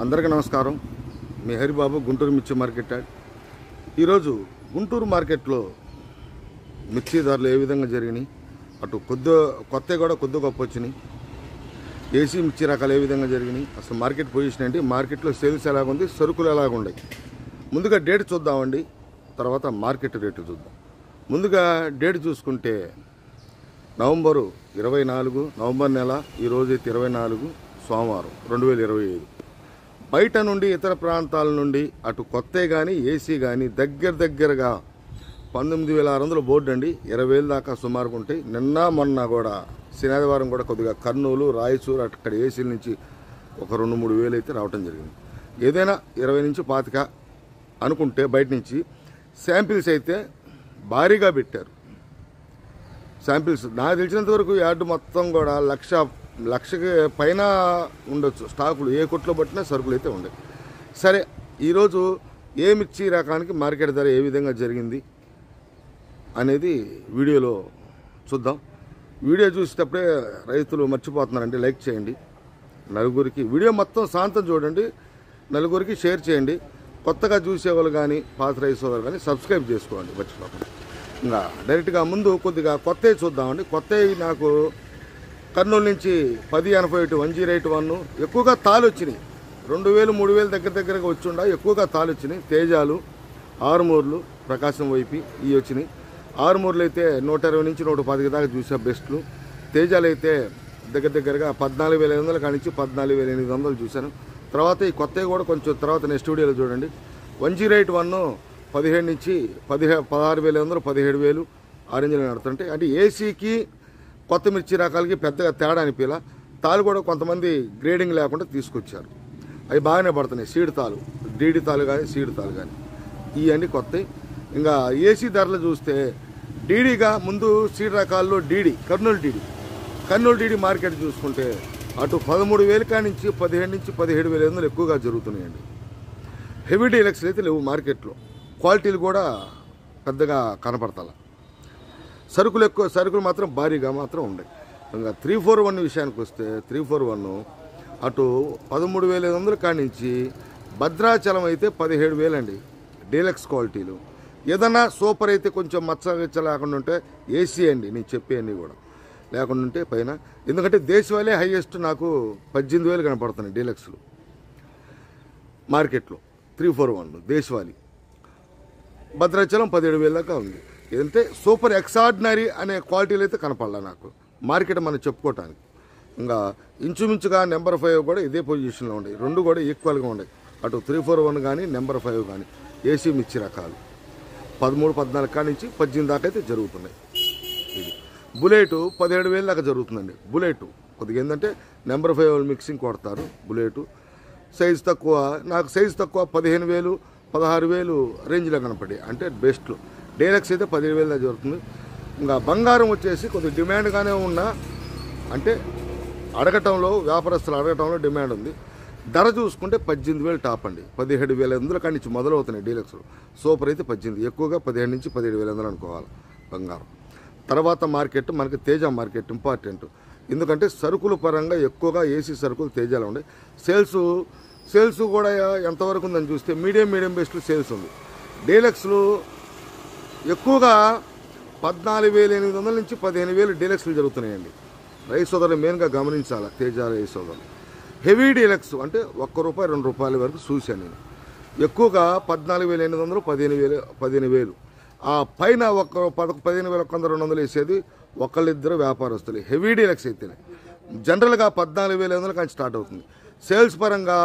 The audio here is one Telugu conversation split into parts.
అందరికీ నమస్కారం. మీ హరిబాబు, గుంటూరు మిర్చి మార్కెట్ యాడ్. ఈరోజు గుంటూరు మార్కెట్లో మిర్చి ధరలు ఏ విధంగా జరిగినాయి, అటు కొత్తవి కూడా కొద్ది గొప్ప వచ్చినాయి, ఏసీ మిర్చి రకాలు ఏ విధంగా జరిగినాయి, అసలు మార్కెట్ పొజిషన్ ఏంటి, మార్కెట్లో సేల్స్ ఎలాగుంది, సరుకులు ఎలాగున్నాయి. ముందుగా డేట్ చూద్దామండి, తర్వాత మార్కెట్ రేటు చూద్దాం. ముందుగా డేట్ చూసుకుంటే నవంబర్ 24 నవంబర్ నెల, ఈరోజైతే 24 సోమవారం 2025. బయట నుండి ఇతర ప్రాంతాల నుండి అటు కొత్త కానీ ఏసీ కానీ దగ్గరగా 19,600 బోర్డు అండి. 20,000 దాకా సుమారుగా ఉంటాయి. నిన్న మొన్న కూడా శనివారం కూడా కొద్దిగా కర్నూలు, రాయచూరు అక్కడ ఏసీల నుంచి ఒక 2-3 వేలు అయితే రావటం జరిగింది. ఏదైనా 20 నుంచి 25 అనుకుంటే బయట నుంచి శాంపిల్స్ అయితే భారీగా పెట్టారు. శాంపిల్స్ నాకు తెలిసినంత వరకు యార్డు మొత్తం కూడా లక్షకి పైన ఉండొచ్చు స్టాకులు. ఏ కొట్లో పట్టినా సరుకులు అయితే ఉన్నాయి. సరే, ఈరోజు ఏ మిర్చి రకానికి మార్కెట్ ధర ఏ విధంగా జరిగింది అనేది వీడియోలో చూద్దాం. వీడియో చూసేటప్పుడే రైతులు మర్చిపోతున్నారండి, లైక్ చేయండి, నలుగురికి వీడియో మొత్తం శాంతం చూడండి, నలుగురికి షేర్ చేయండి. కొత్తగా చూసేవాళ్ళు కానీ పాత రైతులు కానీ సబ్స్క్రైబ్ చేసుకోండి మర్చిపోకండి. ఇంకా డైరెక్ట్గా ముందు కొద్దిగా కొత్తవి చూద్దామండి. కొత్తవి నాకు కర్నూలు నుంచి 1081 108 ఎక్కువగా తాలు వచ్చినాయి. 2,000-3,000 దగ్గరగా వచ్చిండా, ఎక్కువగా తాలు వచ్చినాయి. తేజాలు, ఆరుమూర్లు, ప్రకాశం వైపి ఇవి వచ్చినాయి. ఆరుమూర్లు అయితే 120 నుంచి 110 దాకా చూసా బెస్ట్లు. తేజాలు అయితే దగ్గరగా 14,500 కానించి 14,800 చూశాను. తర్వాత ఈ కొత్తవి కూడా కొంచెం తర్వాత నెక్స్ట్ వీడియోలో చూడండి. 108 17 నుంచి 16,500 17,000 ఆరెంజ్లో నడుతుంటే, అంటే ఏసీకి కొత్త మిర్చి రకాలకి పెద్దగా తేడా అనిపించలా. తాలు కూడా కొంతమంది గ్రేడింగ్ లేకుండా తీసుకొచ్చారు, అవి బాగానే పడుతున్నాయి. సీడ్ తాలు, డీడీ తాలు కానీ సీడ్ తాలు కానీ ఇవన్నీ కొత్తవి. ఇంకా ఏసీ ధరలు చూస్తే డీడీగా ముందు సీడ్ రకాల్లో కర్నూలు డీడీ మార్కెట్ చూసుకుంటే అటు 13,000 కానించి 15 నుంచి 17,500 ఎక్కువగా జరుగుతున్నాయండి. హెవీ డీలక్స్ అయితే లేవు మార్కెట్లో. క్వాలిటీలు కూడా పెద్దగా కనపడతాయి. సరుకులు మాత్రం భారీగా మాత్రం ఉన్నాయి. ఇంకా 341 విషయానికి వస్తే 341 అటు 13,500 కానించి భద్రాచలం అయితే 17,000 అండి. డీలక్స్ క్వాలిటీలు. ఏదన్నా సూపర్ అయితే కొంచెం మచ్చ లేకుండా ఉంటే ఏసీ అండి, నేను చెప్పేవన్నీ కూడా లేకుండా ఉంటే పైన. ఎందుకంటే దేశవాళీ హైయెస్ట్ నాకు 18,000 కనపడుతున్నాయి డీలక్స్లు మార్కెట్లో. 341 దేశవాళీ. భద్రాచలం 17,000 దాకా ఉంది. ఏదంటే సూపర్ ఎక్స్ట్రాడినరీ అనే క్వాలిటీలు అయితే కనపడాలి నాకు మార్కెట్ మనం చెప్పుకోవటానికి. ఇంకా ఇంచుమించుగా నెంబర్ 5 కూడా ఇదే పొజిషన్లో ఉన్నాయి. రెండు కూడా ఈక్వల్గా ఉన్నాయి. అటు 341 కానీ నెంబర్ 5 కానీ ఏసీ మిర్చి రకాలు 13-14 కానించి 18 దాకా అయితే జరుగుతున్నాయి. ఇది బుల్లెట్ 17,000 దాకా జరుగుతుందండి. బుల్లెట్ కొద్దిగా ఏంటంటే నెంబర్ 5 మిక్సింగ్ కొడతారు. బుల్లెట్ సైజు తక్కువ, నాకు సైజు తక్కువ 15,000 16,000 రేంజ్లో కనపడి, అంటే బెస్ట్లు. డీలక్స్ అయితే 17,000 దాకా జరుగుతుంది. ఇంకా బంగారం వచ్చేసి కొద్దిగా డిమాండ్గానే ఉన్నా, అంటే వ్యాపారస్తులు అడగటంలో డిమాండ్ ఉంది. ధర చూసుకుంటే 18,000 టాప్ అండి. 17,500 కాడి నుంచి మొదలవుతున్నాయి డీలక్స్లు. సూపర్ అయితే 18, ఎక్కువగా 17 నుంచి 17,500 అనుకోవాలి బంగారం. తర్వాత మార్కెట్ మనకి తేజ మార్కెట్ ఇంపార్టెంట్. ఎందుకంటే సరుకుల పరంగా ఎక్కువగా ఏసీ సరుకులు తేజాలు ఉన్నాయి. సేల్స్ కూడా ఎంతవరకు ఉందని చూస్తే మీడియం బెస్ట్లు సేల్స్ ఉంది. డీలక్స్లు ఎక్కువగా 14,800 నుంచి 15,000 డీలక్స్లు జరుగుతున్నాయండి. రైస్ సోదరులు మెయిన్గా గమనించాలి. తేజ రైస్ సోదరులు హెవీ డీలక్స్ అంటే ₹1 ₹2 వరకు చూశాను నేను. ఎక్కువగా 14,800 15,000 ఆ పైన 15,100-200 వేసేది ఒకళ్ళిద్దరు వ్యాపారస్తులు. హెవీ డీలక్స్ అయితేనే జనరల్గా 14,500 కాంచి స్టార్ట్ అవుతుంది. సేల్స్ పరంగా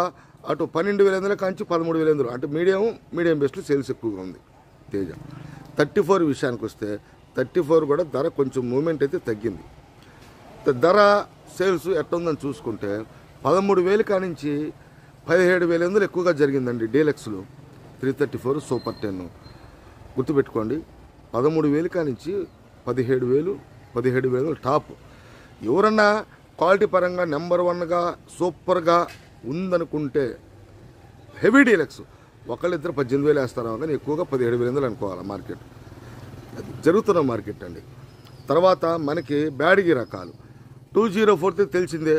అటు 12,500 కాంచి 13,500, అంటే మీడియం బెస్ట్లు సేల్స్ ఎక్కువగా ఉంది తేజ. 34 విషయానికి వస్తే 34 కూడా ధర కొంచెం మూమెంట్ అయితే తగ్గింది. ధర సేల్స్ ఎట్టుందని చూసుకుంటే 13,000 కానించి 17,500 ఎక్కువగా జరిగిందండి డీలక్స్లు. 334 సూపర్ 10 గుర్తుపెట్టుకోండి. 13,000 కానించి 17,500 టాప్. ఎవరన్నా క్వాలిటీ పరంగా నెంబర్ 1గా సూపర్గా ఉందనుకుంటే హెవీ డీలక్స్ ఒకళ్ళిద్దరు 18,000 వేస్తారా, కానీ ఎక్కువగా 17,500 అనుకోవాలి మార్కెట్. జరుగుతున్న మార్కెట్ అండి. తర్వాత మనకి బ్యాడ్గి రకాలు 204 తెలిసిందే.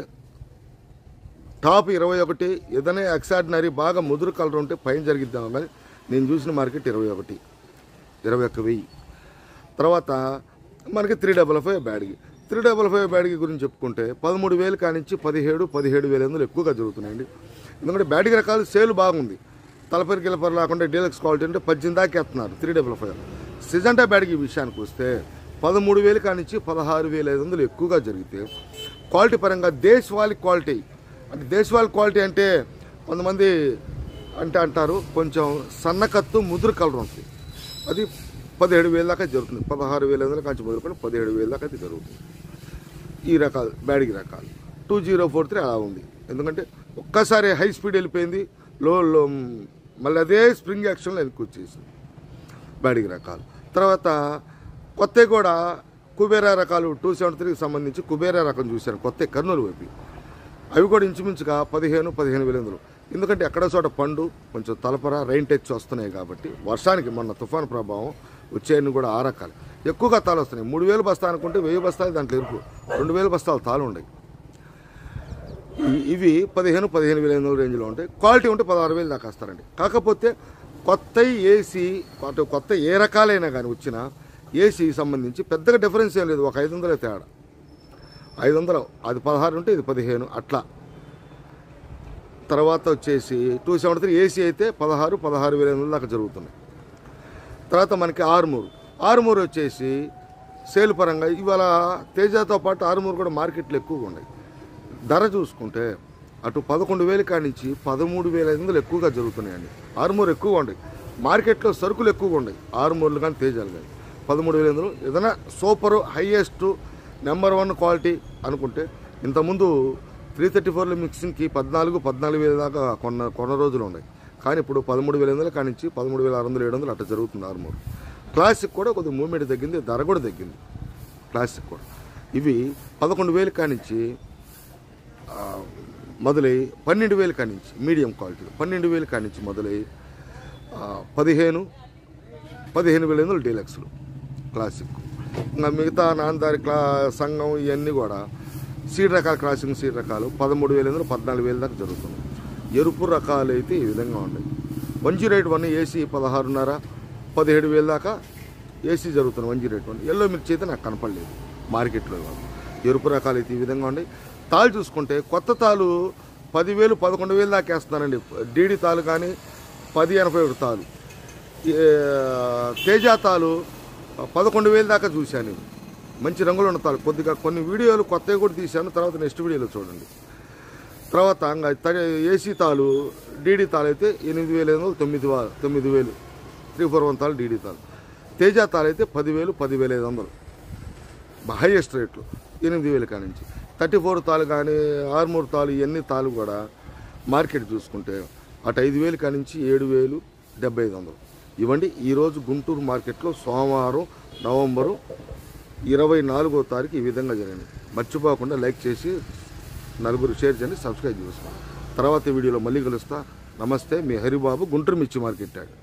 టాప్ 21, ఏదైనా ఎక్స్ట్రాడినరీ బాగా ముదురు కలర్ ఉంటే పైన జరిగిద్దాం. కానీ నేను చూసిన మార్కెట్ 21,000. తర్వాత మనకి 355 బ్యాడ్కి 355 బ్యాడ్కి గురించి చెప్పుకుంటే 13,000 కానించి 17,000 ఎక్కువగా జరుగుతున్నాయండి. ఎందుకంటే బ్యాడ్కి రకాలు సేల్ బాగుంది. తలపరి గిలపరి లేకుండా డీలక్స్ క్వాలిటీ అంటే 18 దాకా ఎత్తున్నారు 355. సిజంటా బ్యాడ్కి విషయానికి వస్తే 13,000 కానించి 16,500 ఎక్కువగా జరిగితే క్వాలిటీ పరంగా దేశవాళీ క్వాలిటీ అంటే కొంతమంది అంటారు కొంచెం సన్నకత్తు ముదురు కలర్ ఉంటుంది. అది 17,000 దాకా జరుగుతుంది. 16,500 కాంచి మొదలుకొని 17,000 దాకా అది జరుగుతుంది. ఈ రకాలు బ్యాడ్కి రకాలు 2043 అలా ఉంది. ఎందుకంటే ఒక్కసారి హై స్పీడ్ వెళ్ళిపోయింది, లో మళ్ళీ అదే స్ప్రింగ్ యాక్షన్లో వెనక్కి వచ్చేసింది బ్యాడ్కి రకాలు. తర్వాత కొత్త కూడా కుబేరా రకాలు 273కి సంబంధించి కుబేరా రకం చూశాను కొత్త కర్నూలు వైపు. అవి కూడా ఇంచుమించుగా 15,000. ఎందుకంటే ఎక్కడ చోట పండు కొంచెం తలపర రైన్ టచ్ వస్తున్నాయి కాబట్టి వర్షానికి మొన్న తుఫాను ప్రభావం వచ్చేయన్ని కూడా ఆ రకాలు ఎక్కువగా తాలు వస్తున్నాయి. 3,000 బస్తా అనుకుంటే 1,000 బస్తాలు దాంట్లో ఎరుపు 2,000 బస్తాలు తాలు ఉన్నాయి. ఇవి 15,000 రేంజ్లో ఉంటాయి. క్వాలిటీ ఉంటే 16,000 దాకా వస్తారండి. కాకపోతే కొత్త ఏసీ కొత్త ఏ రకాలైనా కానీ వచ్చినా ఏసీ సంబంధించి పెద్దగా డిఫరెన్స్ ఏం లేదు. ఒక 500 తేడా. 500 అది 16 ఉంటే ఇది 15 అట్లా. తర్వాత వచ్చేసి 273 ఏసీ అయితే 16,000 దాకా జరుగుతున్నాయి. తర్వాత మనకి ఆరుమూరు వచ్చేసి సేల్ పరంగా ఇవాళ తేజాతో పాటు ఆరుమూరు కూడా మార్కెట్లో ఎక్కువగా ఉన్నాయి. ధర చూసుకుంటే అటు 11,000 కానించి 13,500 ఎక్కువగా జరుగుతున్నాయండి. ఆరుమూరు ఎక్కువగా ఉన్నాయి. మార్కెట్లో సరుకులు ఎక్కువగా ఉన్నాయి ఆరుమూరులు కానీ తేజాలు కానీ. 13,500 ఏదైనా సూపర్ హైయెస్ట్ నెంబర్ 1 క్వాలిటీ అనుకుంటే ఇంతకుముందు 334లో మిక్సింగ్కి 14,000 దాకా కొన్న రోజులు ఉన్నాయి. కానీ ఇప్పుడు 13,500 కానించి 13,600, 700 అట్లా జరుగుతుంది ఆరుమూరు. క్లాసిక్ కూడా కొద్దిగా మూవ్మెంట్ తగ్గింది, ధర కూడా తగ్గింది క్లాసిక్ కూడా. ఇవి 11,000 కానించి మొదలై 12,000 కానించి మీడియం క్వాలిటీ 12,000 కానించి మొదలై 15,000 డీలక్స్లు క్లాసిక్. ఇంకా మిగతా నాందారి సంఘం ఇవన్నీ కూడా సీడ్ రకాల క్రాసింగ్ సీడ్ రకాలు 13,000, 14,000 దాకా జరుగుతుంది. ఎరుపు రకాలు అయితే ఈ విధంగా ఉన్నాయి. 108 ఏసీ 16,500, 17,000 దాకా ఏసీ జరుగుతుంది 108. ఎల్లో మిర్చి అయితే నాకు కనపడలేదు మార్కెట్లో. ఎరుపు రకాలు అయితే ఈ విధంగా ఉన్నాయి. తాళ్ళు చూసుకుంటే కొత్త తాళ్ళు 10,000, 11,000 దాకా వేస్తున్నారండి. డీడీ తాళ్ళు కానీ 1081 తాళ్ళు. తేజా తాళ్ళు 11,000 దాకా చూశాను. మంచి రంగులు ఉన్న తాళ్ళు. కొద్దిగా కొన్ని వీడియోలు కొత్తవి కూడా తీశాను, తర్వాత నెక్స్ట్ వీడియోలో చూడండి. తర్వాత ఏసీ తాళ్ళు డీడీ తాళ్ళు అయితే 8,500, 9,000 341 తాళ్ళు డీడీ తాళ్ళు. తేజా తాళ్ళు అయితే 10,000, 10,500 హైయెస్ట్ రేట్లు 8,000 కానించి. 34 తాళ్ళు కానీ ఆరుమూరు తాళ్ళు ఇవన్నీ తాళ్ళు కూడా మార్కెట్ చూసుకుంటే అటు 5,000 కానించి 7,000, 7,500 ఇవ్వండి. ఈరోజు గుంటూరు మార్కెట్లో సోమవారం నవంబరు 24వ తారీఖు ఈ విధంగా జరిగింది. మర్చిపోకుండా లైక్ చేసి నలుగురు షేర్ చేయండి, సబ్స్క్రైబ్ చేసుకోండి. తర్వాత వీడియోలో మళ్ళీ కలుస్తా. నమస్తే, మీ హరిబాబు, గుంటూరు మిర్చి మార్కెట్ యార్డ్.